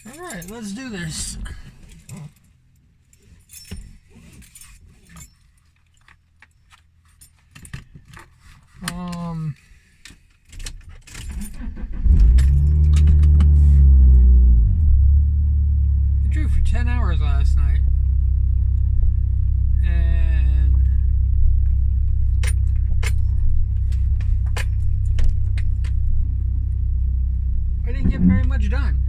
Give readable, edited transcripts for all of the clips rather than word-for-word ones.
Alright, let's do this. I drove for 10 hours last night. And I didn't get very much done.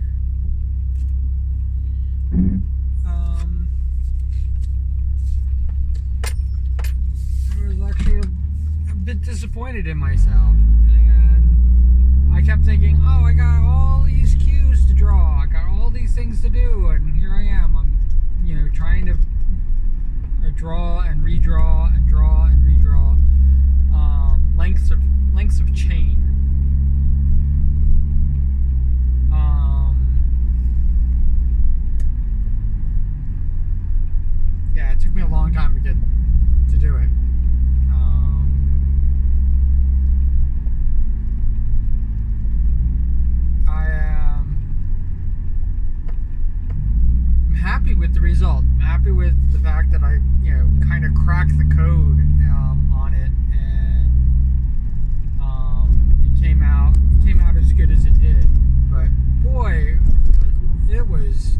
I was actually a bit disappointed in myself, and I kept thinking, oh, I got all these cues to draw, I got all these things to do, and here I am, I'm, trying to draw and redraw and draw and redraw lengths of chain. Yeah, it took me a long time to get to do it. I'm happy with the result. I'm happy with the fact that I, kind of cracked the code on it, and it came out as good as it did. But boy, it was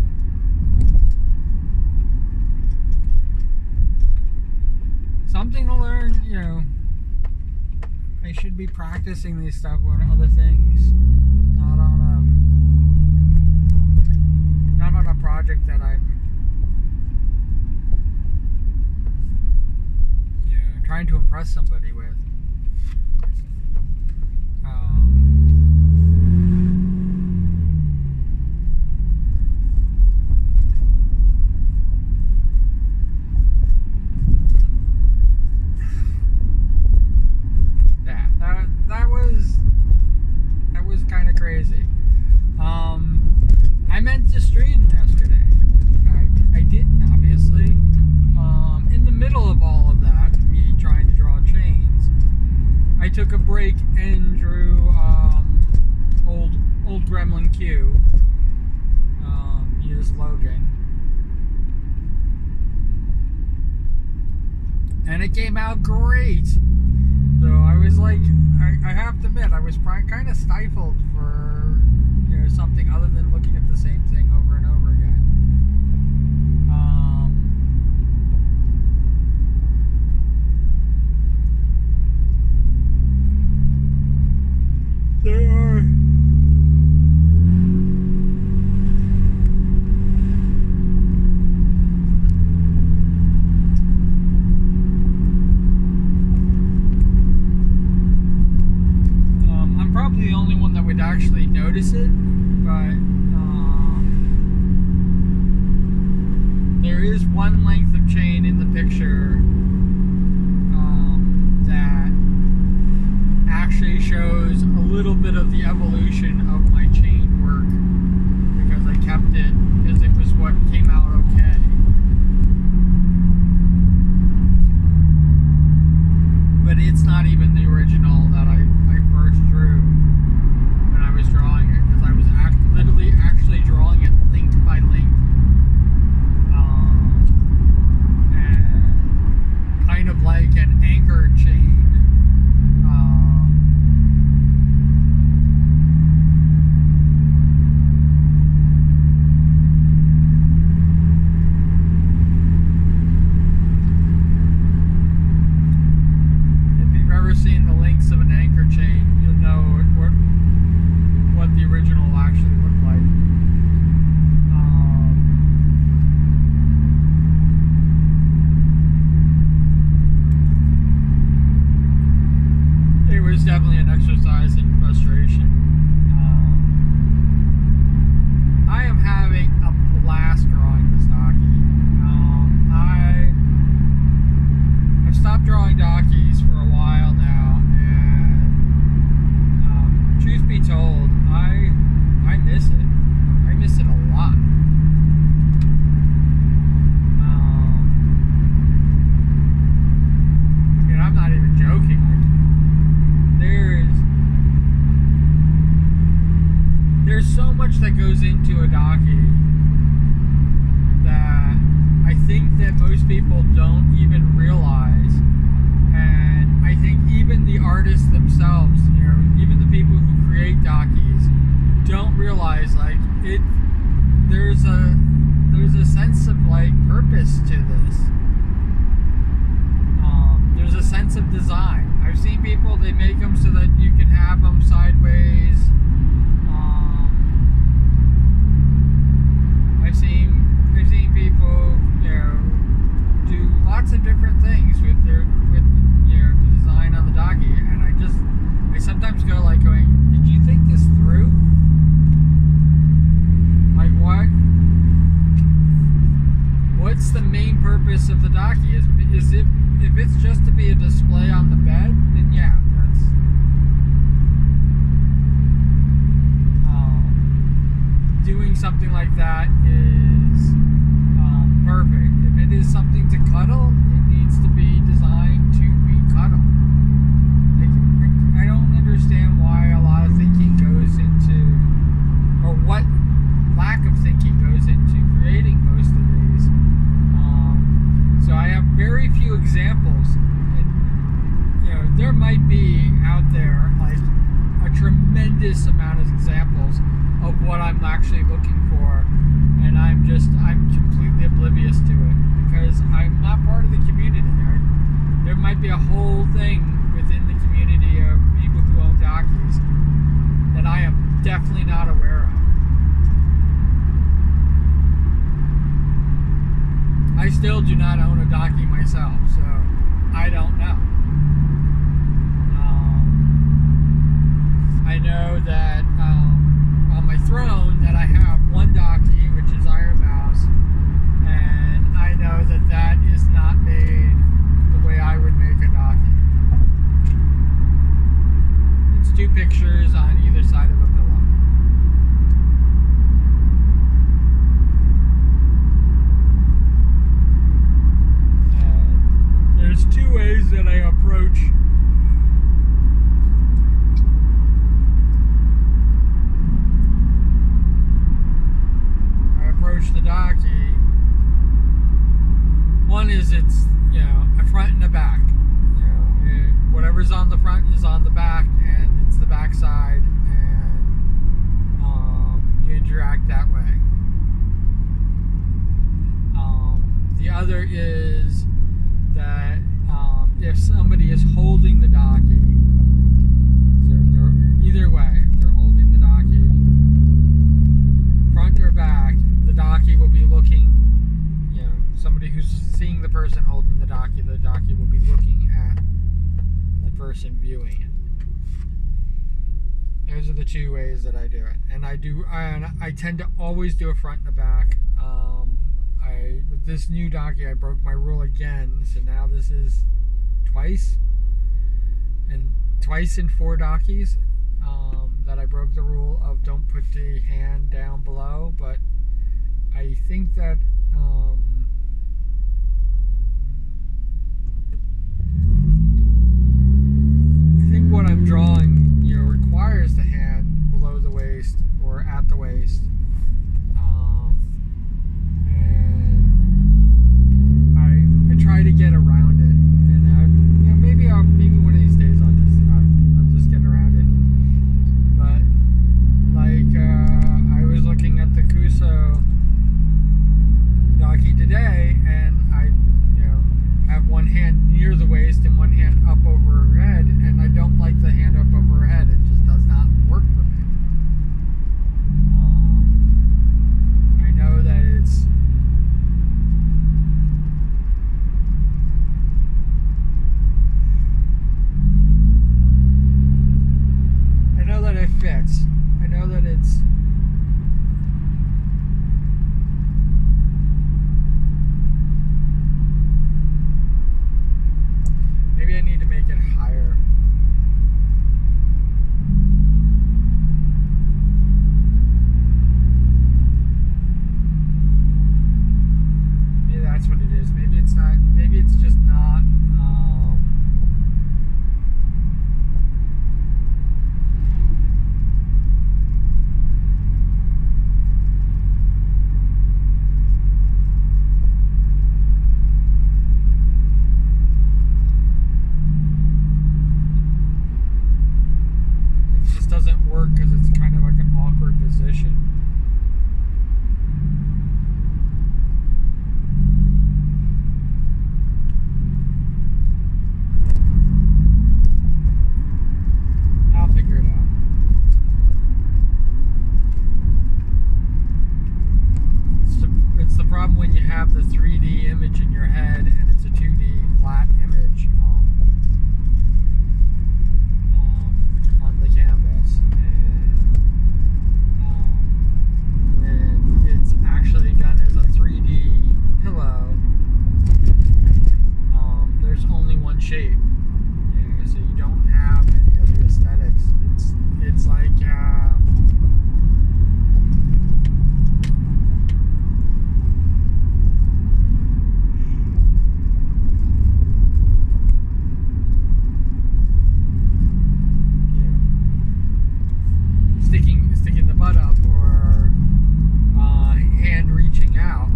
something to learn. I should be practicing these stuff on other things, not on a project that I'm trying to impress somebody with. That was kind of crazy. I meant to stream yesterday. I didn't, obviously. In the middle of all of that, me trying to draw chains, I took a break and drew old Gremlin Q. Used Logan. And it came out great. So I was like, I have to admit, I was kind of stifled for something other than looking at the same thing over and over again. There are the only one that would actually notice it, but there is one length of chain in the picture that actually shows a little bit of the evolution of my chain work, because I kept it because it was what came out okay. But it's not even the original that I first drew when I was drawing it, because I was literally actually drawing it link by link, and kind of like an anchor chain. that goes into a docky that I think that most people don't even realize. And I think even the artists themselves, even the people who create dockies don't realize there's a sense of purpose to this. There's a sense of design. I've seen people, they make them so that you can have them sideways. I've seen people, do lots of different things with the design on the docky, and I sometimes go going, did you think this through? What? What's the main purpose of the docky? Is it, if it's just to be a display on the bed, then yeah, that's doing something like that is perfect. If it is something to cuddle, it needs to be designed to be cuddled. I don't understand why a lot of thinking goes into, or what lack of thinking goes into creating most of these. So I have very few examples, and there might be out there a tremendous amount of examples of what I'm actually looking for, and I'm completely oblivious to it because I'm not part of the community. There might be a whole thing within the community of people who own dockies that I am definitely not aware of. I still do not own a docky myself, so I don't know. I know that on my throne that I have one docky, which is Iron Mouse, and I know that is not made the way I would make a docky. It's two pictures on either side of a pillow. There's two ways that I approach the docky. One is it's a front and a back. Whatever's on the front is on the back, and it's the back side, and you interact that way. The other is that if somebody is holding the docky, so either way, they're holding the docky, front or back, the docky will be looking, somebody who's seeing the person holding the docky will be looking at the person viewing it. Those are the two ways that I do it. And I tend to always do a front and a back. With this new docky, I broke my rule again, so now this is twice in 4 dockies that I broke the rule of don't put the hand down below. But I think that what I'm drawing requires the hand below the waist or at the waist. And I try to get around it, and maybe one of these days I'll just get around it. But I was looking at the Kuso docky today, and I have one hand near the waist and one hand up over her head, and I don't like the hand up over her head. It just does not work for me. have the 3D image in your head and it's a 2D flat image on the canvas. And when it's actually done as a 3D pillow, there's only one shape. So you don't have any of the aesthetics. It's like sticking the butt up or hand reaching out.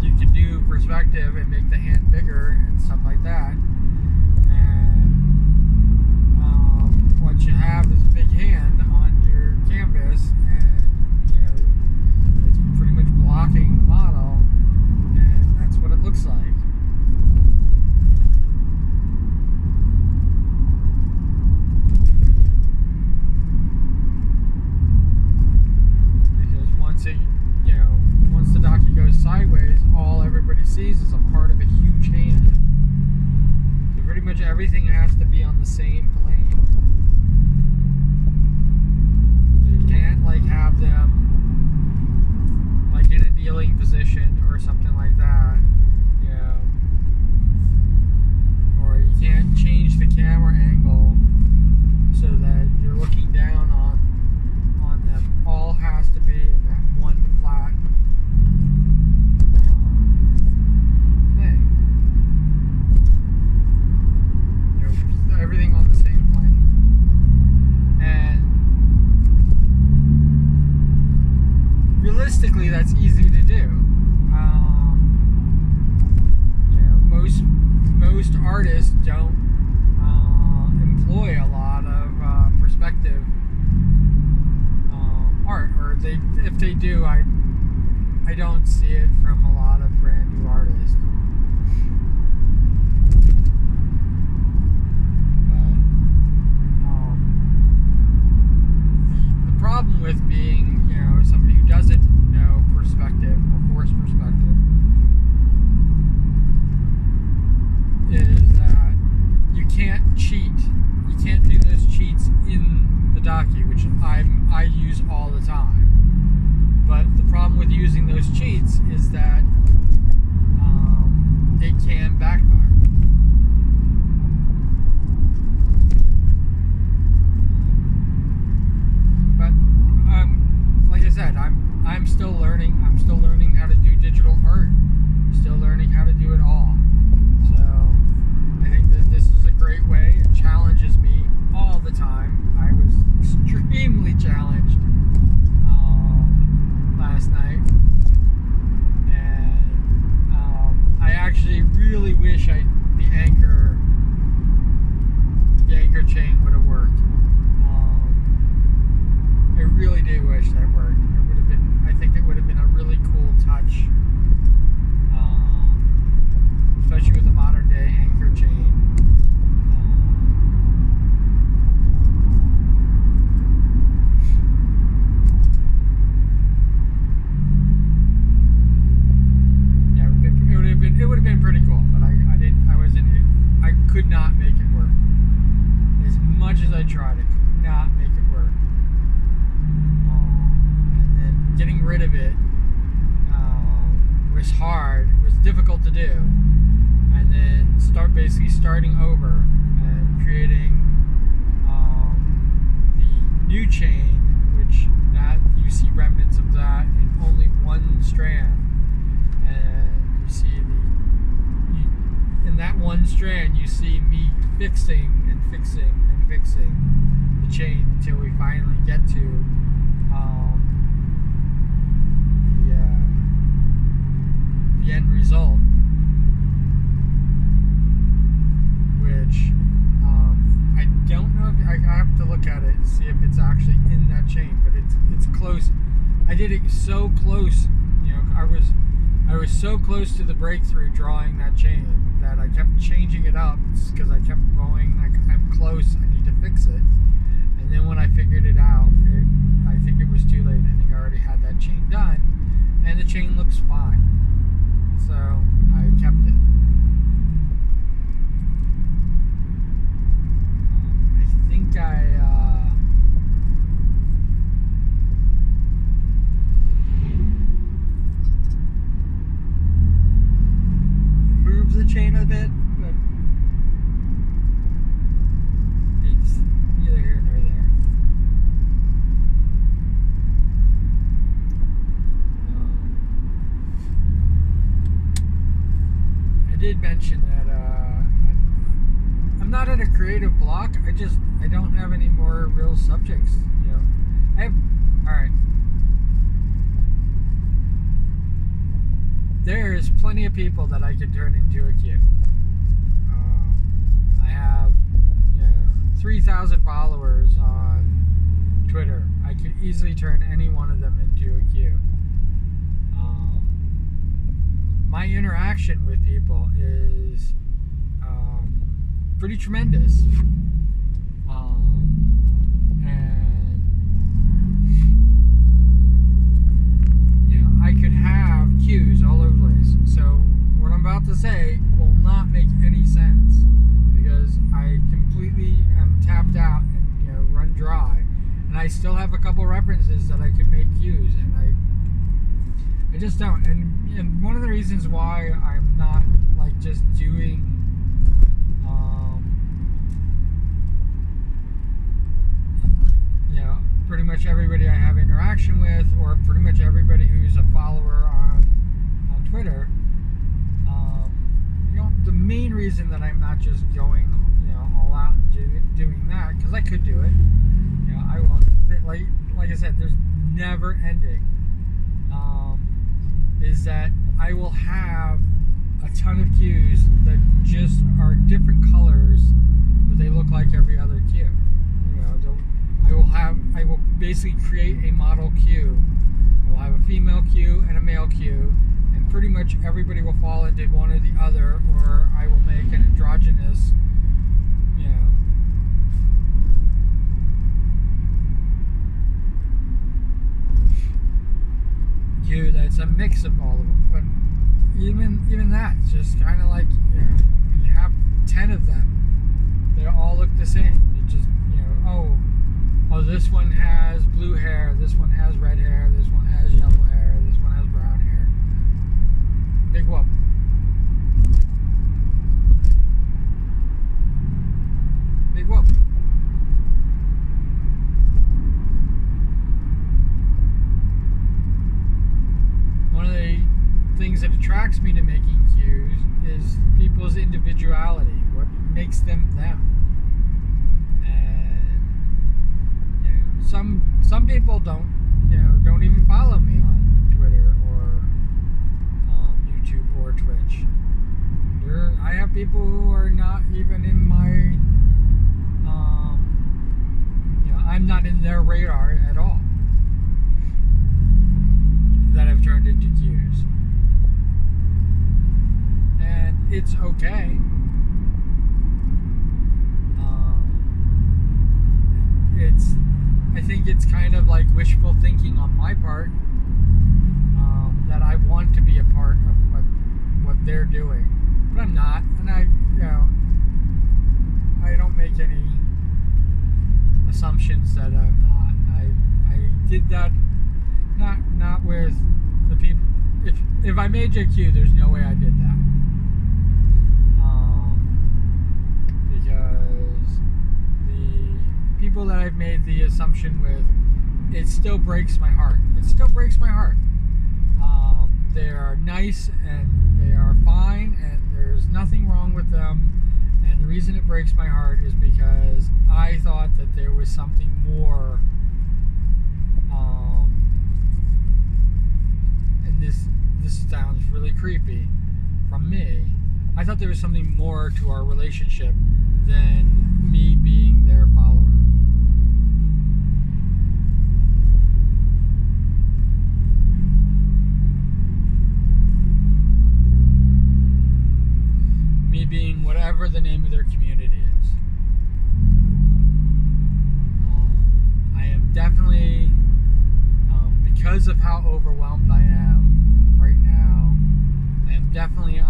You could do perspective and make the hand bigger and stuff like that. And what you have is a big hand on your canvas, and it's pretty much blocking the model, and that's what it looks like. Because once the docky goes sideways, all everybody sees is a part of a huge hand. So pretty much everything has to be on the same plane. So you can't have them in a kneeling position or something like that, or you can't change the camera angle so that you're looking down on them. All has to be in that one flat thing. Everything on the same plane. And realistically, that's easy to do. Most artists don't employ a lot of perspective art, or if they do, I don't see it from a lot of brand new artists. But the problem with being somebody who doesn't know perspective or force perspective is that you can't cheat. You can't do those cheats in the docky, which I use all the time. But the problem with using those cheats is that it can backfire. But like I said, I'm still learning. I'm still learning how to do digital art. Still learning how to do it all. So I think that this is a great way. It challenges me all the time. I was extremely challenged last night, and I actually really wish the anchor chain would have worked. I really do wish that worked. I think it would have been a really cool touch, especially with a modern day anchor chain. It would have been pretty cool, but I could not make it work. As much as I tried, I could not make it work. And then getting rid of it was hard. It was difficult to do. And then starting over and creating the new chain, which that you see remnants of that in only one strand. And you see in that one strand, you see me fixing and fixing and fixing the chain until we finally get to the end result, which I don't know if I have to look at it and see if it's actually in that chain, but it's close. I did it so close, I was so close to the breakthrough drawing that chain that I kept changing it up because I kept going, I'm close, I need to fix it. And then when I figured it out, I think it was too late. I think I already had that chain done, and the chain looked looks fine. So I kept it. I think I moved the chain a bit, but it's neither here nor there. I did mention that I'm not at a creative block. I don't have any more real subjects. You know, all right. There's plenty of people that I could turn into a queue. I have 3,000 followers on Twitter. I could easily turn any one of them into a queue. My interaction with people is pretty tremendous. And I could have queues all over the place. So what I'm about to say will not make any sense because I completely am tapped out and run dry. And I still have a couple references that I could make queues, and I just don't. And one of the reasons why I'm not like just doing pretty much everybody I have interaction with, or pretty much everybody who's a follower on Twitter. The main reason that I'm not just going all out and doing that, because I could do it. I will. Like I said, there's never ending. Is that I will have a ton of queues that just are different colors, but they look like every other queue. I will basically create a model queue. I will have a female queue and a male queue, and pretty much everybody will fall into one or the other, or I will make an androgynous, queue that's a mix of all of them. But even that's just kind of like, when you have 10 of them, they all look the same. It just, oh, this one has blue hair, this one has red hair, this one has yellow hair, this one has brown hair. Big whoop. Big whoop. One of the things that attracts me to making queues is people's individuality, what makes them them. Some people don't even follow me on Twitter or YouTube or Twitch. I have people who are not even in my I'm not in their radar at all that I've turned into queues, and it's okay. I think it's kind of like wishful thinking on my part, that I want to be a part of what they're doing, but I'm not, and I don't make any assumptions that I'm not. I did that not with the people. If I made you a queue, there's no way I did that, because the people that I've made the assumption with, it still breaks my heart. It still breaks my heart. They are nice and they are fine, and there's nothing wrong with them. And the reason it breaks my heart is because I thought that there was something more. And this sounds really creepy from me. I thought there was something more to our relationship than me being their follower. Me being whatever the name of their community is. I am definitely, because of how overwhelmed I am right definitely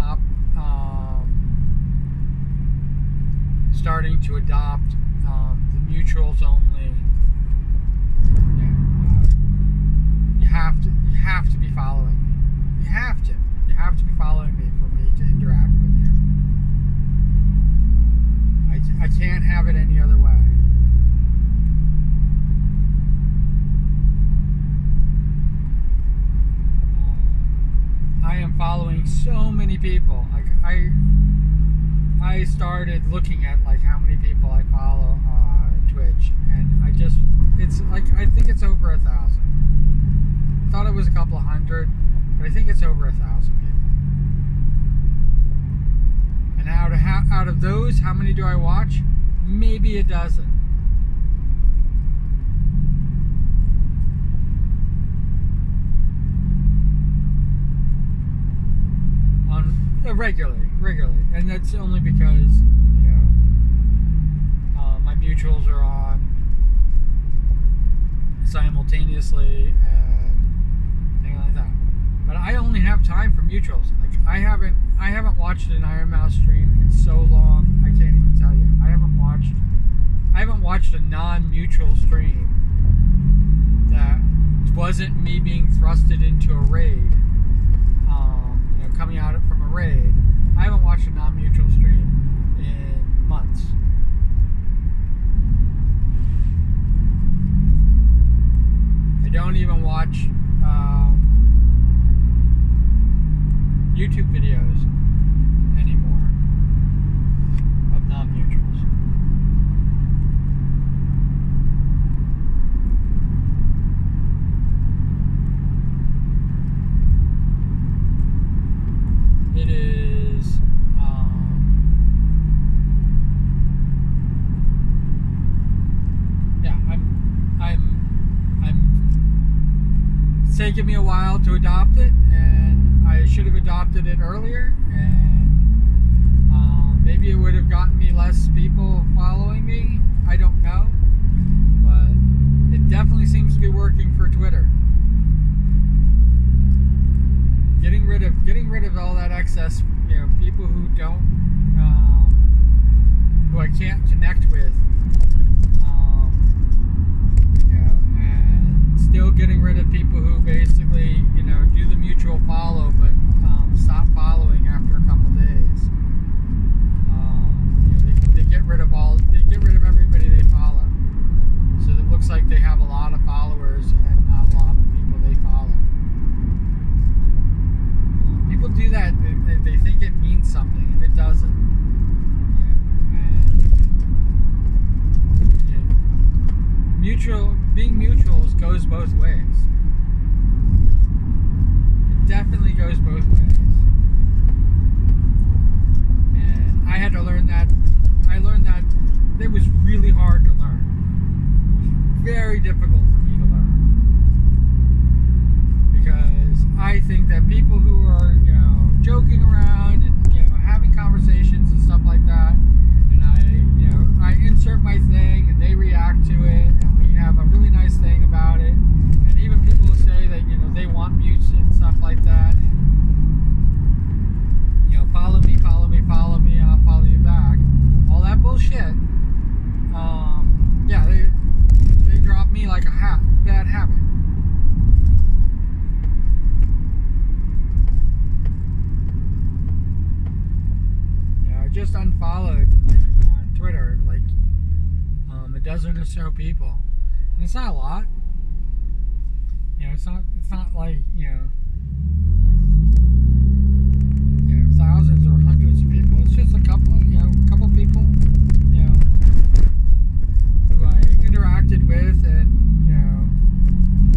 starting to adopt the mutuals only. Yeah, you have to be following me. You have to be following me for me to interact with you. I can't have it any other way. I am following so many people. Like I started looking at like how many people I follow on Twitch, and it's like I think it's over 1,000. I thought it was a couple of hundred, but I think it's over 1,000 people. And out of those, how many do I watch? Maybe a dozen. Regularly, and that's only because my mutuals are on simultaneously and things like that. But I only have time for mutuals. Like I haven't watched an Iron Mouse stream in so long. I can't even tell you. I haven't watched a non-mutual stream that wasn't me being thrusted into a raid. Coming out from a raid. I haven't watched a non-mutual stream in months. I don't even watch YouTube videos anymore of non-mutuals. It is it's taken me a while to adopt it, and I should have adopted it earlier, and maybe it would have gotten me less people following me. I don't know, but it definitely seems to be working for Twitter. Getting rid of all that excess, people who don't, who I can't connect with, and still getting rid of people who basically, do the mutual follow, but stop following after a couple days. They get rid of everybody they follow, so it looks like they have a lot of followers and not a lot of people they follow. People do that. They think it means something, and it doesn't. Being mutuals goes both ways. It definitely goes both ways. And I had to learn that. I learned that it was really hard to learn. It was very difficult for me to learn. Because I think that people who are, joking around and, having conversations and stuff like that, and I insert my thing and they react to it, and we have a really nice thing about it, and even people who say that, they want mutes and stuff like that, and, follow me, I'll follow you back, all that bullshit, they drop me like a bad habit. I just unfollowed on Twitter a dozen or so people, and it's not a lot. It's not like thousands or hundreds of people. It's just a couple people who I interacted with and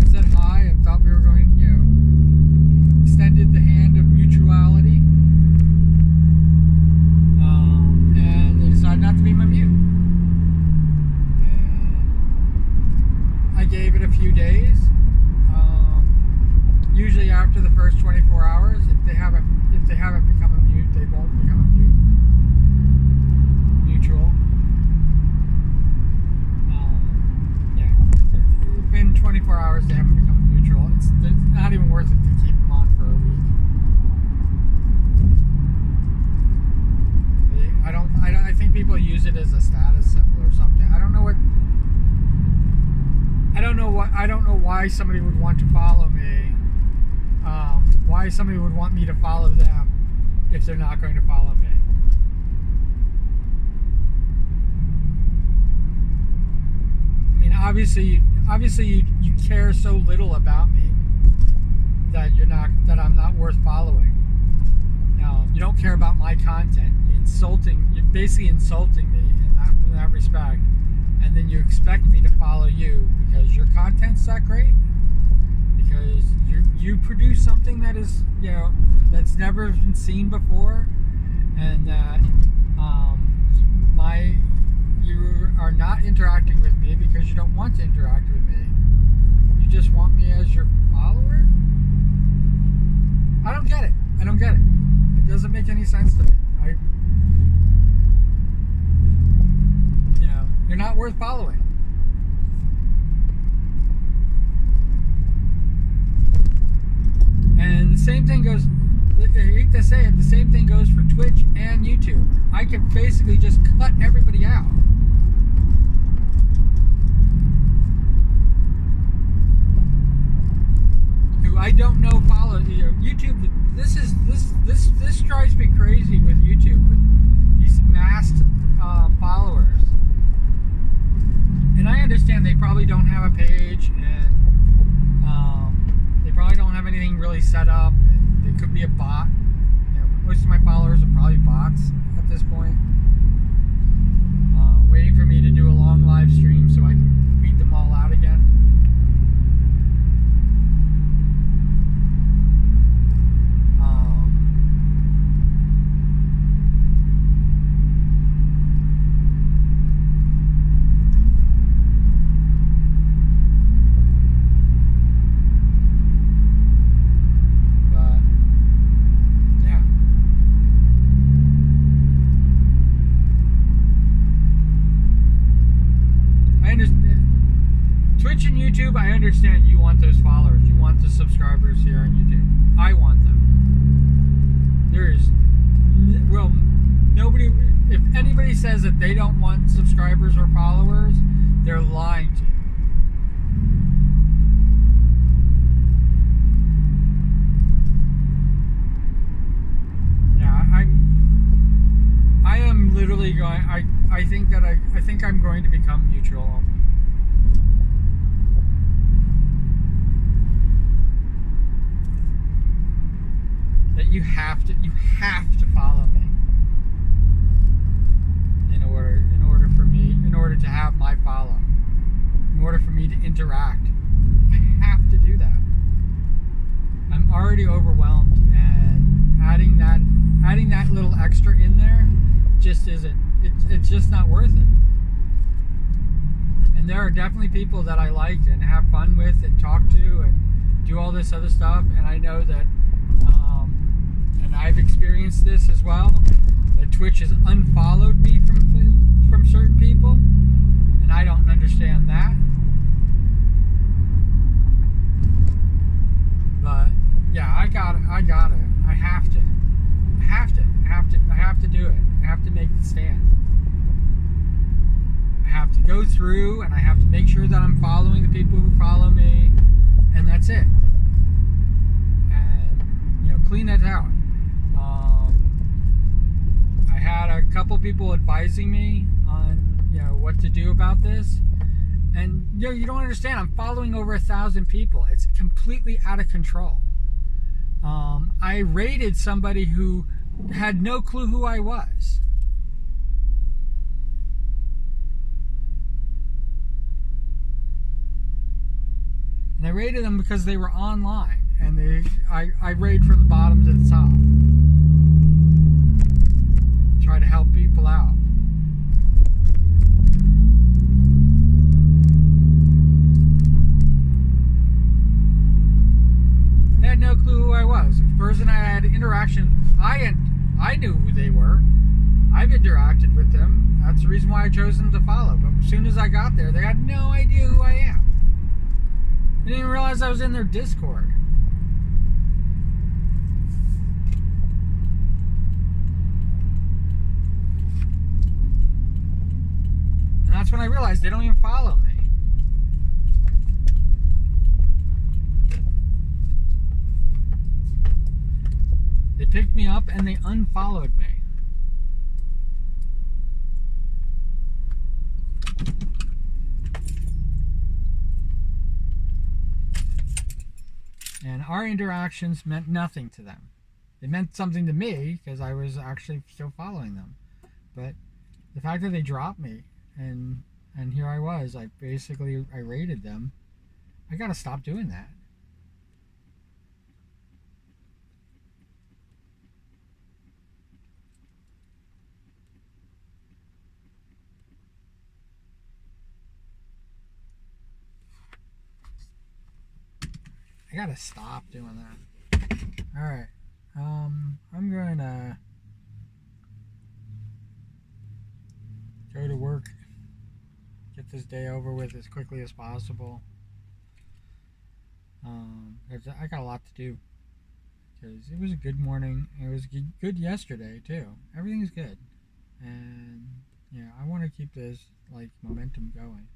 said hi and thought we were going, extended the hand of mutuality. And they decided not to be my mute. And I gave it a few days. Usually after the first 24 why somebody would want to follow me, why somebody would want me to follow them if they're not going to follow me. I mean, obviously you care so little about me that that I'm not worth following. You don't care about my content. You're basically insulting me in that respect, and then you expect me to follow you because your content's that great, because you produce something that is, that's never been seen before, and that you are not interacting with me because you don't want to interact with me. You just want me as your follower? I don't get it. It doesn't make any sense to me. You're not worth following. And the same thing goes, I hate to say it, the same thing goes for Twitch and YouTube. I can basically just cut everybody out. Who I don't know follow YouTube. This drives me crazy with YouTube, with these masked followers. And I understand they probably don't have a page, and they probably don't have anything really set up, and they could be a bot. Most of my followers are probably bots at this point, waiting for me to do a long live stream so I can weed them all out again. Twitch and YouTube, I understand you want those followers. You want the subscribers here on YouTube. I want them. There is, nobody, if anybody says that they don't want subscribers or followers, they're lying to you. Yeah, I am literally going, I think I'm going to become neutral only. That you have to follow me in order to have my follow, in order for me to interact. I have to do that. I'm already overwhelmed, and adding that little extra in there just isn't. It's just not worth it. And there are definitely people that I like and have fun with and talk to and do all this other stuff, and I know that. And I've experienced this as well, that Twitch has unfollowed me from certain people, and I don't understand that. But yeah, I got it. I have to do it. I have to make the stand. I have to go through, and I have to make sure that I'm following the people who follow me, and that's it. And clean it out. I had a couple people advising me on what to do about this, and you don't understand. I'm following over 1,000 people. It's completely out of control. I raided somebody who had no clue who I was. And I raided them because they were online, and I raid from the bottom to the top. Try to help people out. They had no clue who I was. The person I had interaction, I knew who they were. I've interacted with them. That's the reason why I chose them to follow. But as soon as I got there, they had no idea who I am. They didn't even realize I was in their Discord. And that's when I realized they don't even follow me. picked me up and they unfollowed me. And our interactions meant nothing to them. It meant something to me because I was actually still following them. But the fact that they dropped me and here I was, I rated them. I gotta stop doing that. I gotta stop doing that. Alright. I'm going to go to work, get this day over with as quickly as possible. I got a lot to do. Because it was a good morning. It was good yesterday, too. Everything's good. And, yeah, I want to keep this, momentum going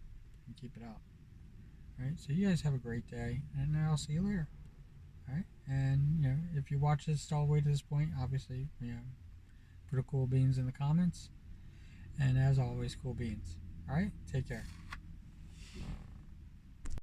and keep it up. Alright, so you guys have a great day, and I'll see you later. Alright, and, if you watch this all the way to this point, obviously, put a cool beans in the comments. And as always, cool beans. Alright, take care.